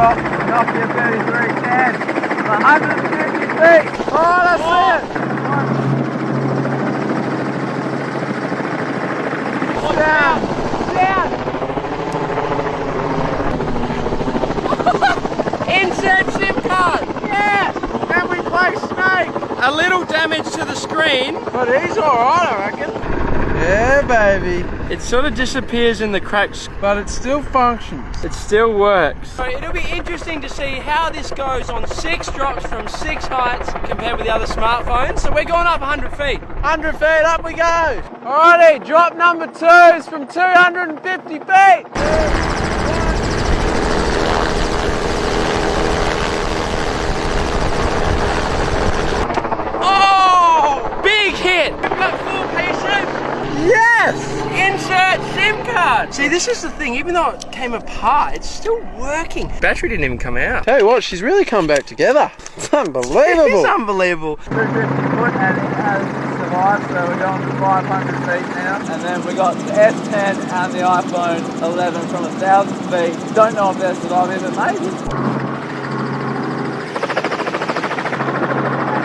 drop, Nokia 3310, 150 feet. Oh, that's it. Down. Down. Insert SIM card. Yes. And we play Snake. A little damage to the screen, But he's alright, I reckon. Yeah, baby. it sort of disappears in the cracks. But it still functions. It still works. So it'll be interesting to see how this goes on 6 drops from 6 heights compared with the other smartphones. So we're going up 100 feet. 100 feet, up we go. Alrighty, drop number 2 is from 250 feet. Oh! Big hit! We've got 4 pieces. Yes! Insert SIM card. See, this is the thing. Even though it came apart, it's still working. Battery didn't even come out. Tell you what, she's really come back together. It's unbelievable. It's unbelievable. 250 foot and it has survived, so we're going to 500 feet now. And then we got the S10 and the iPhone 11 from 1,000 feet. Don't know if they're surviving, but maybe.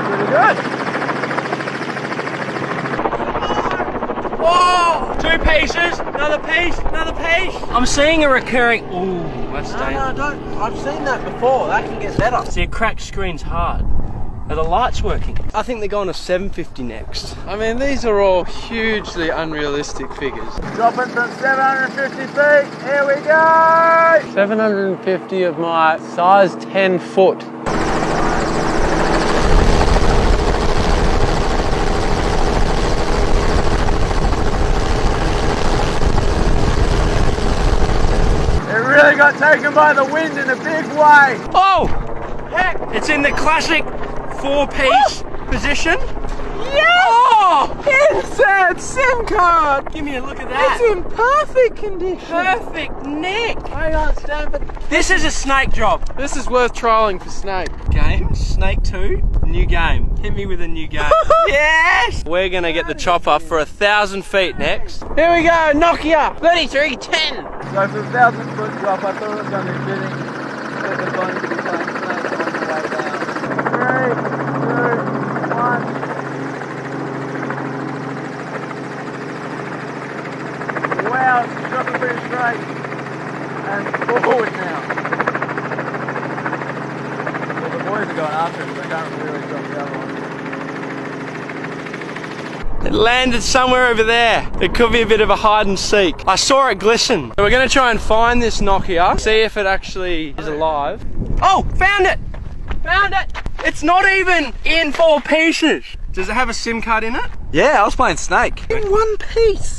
Pretty good. Whoa! 2 pieces, another piece, another piece. I'm seeing a recurring. Ooh, that's dangerous. No, don't. I've seen that before. That can get better. See, a cracked screen's hard. Are the lights working? I think they're going to 750 next. I mean, these are all hugely unrealistic figures. Dropping from 750 feet. Here we go. 750 of my size 10 foot. Really got taken by the wind in a big way. Oh! Heck! It's in the classic 4-piece position. Yes! Oh! Insert SIM card! Give me a look at that. It's in perfect condition. Perfect neck. Hang on, stand but This is a snake drop. this is worth trialing for Snake. Game, Snake 2, new game. Hit me with a new game. Yes! We're gonna get the chopper for 1,000 feet next. Here we go, Nokia! 3310. So for 1,000 foot drop, I thought it was going to be fitting that the phone could be playing Snake on the way down. 3, 2, 1. Wow, it's dropping pretty straight. And forward now. Well, the boys are going after it, so they can't really drop the other one. It landed somewhere over there. It could be a bit of a hide and seek. I saw it glisten. So we're gonna try and find this Nokia, see if it actually is alive. Oh, found it! Found it! It's not even in 4 pieces. Does it have a SIM card in it? Yeah, I was playing Snake. In 1 piece.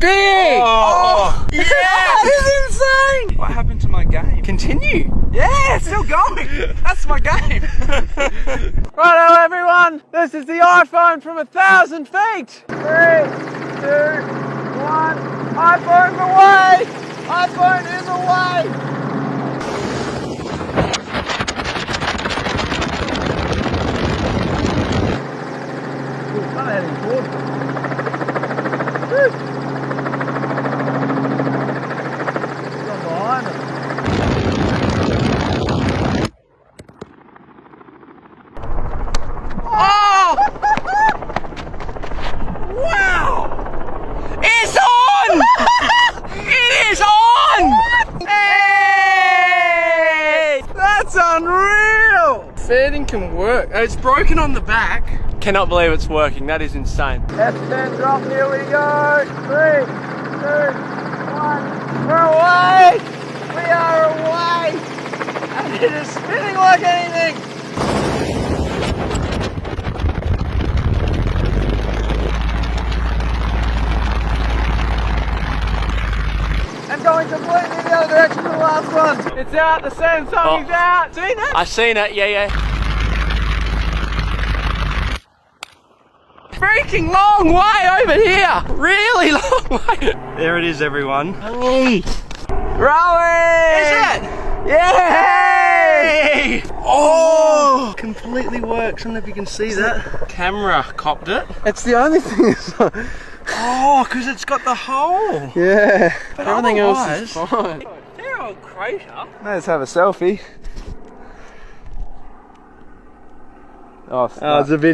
Big! Oh, yeah! that is insane! What happened to my game? Continue. Yeah, it's still going. That's my game. Righto, everyone. This is the iPhone from 1,000 feet. 3, 2, 1. iPhone's away. iPhone is away. Ooh, kind of heading towards me. Woo. It's gone behind us. Oh! Wow! It's on! It is on! Hey! That's unreal! Fading can work. It's broken on the back. Cannot believe it's working. That is insane. S10 drop, here we go. 3, 2, 1. We're away! We are away! And it is spinning like anything! And going completely the other direction than the last one. It's out, the Samsung is out. Seen it? I seen it, yeah. Freaking long way over here. Really long way. There it is, everyone. Rolling! Is it? Yay! Oh! Completely works. I don't know if you can see that. Camera copped it. It's the only thing that's not... Oh, because it's got the hole. Yeah. But Everything else is otherwise- fine. There old crater. Let's have a selfie. Oh, Oh, it's a bit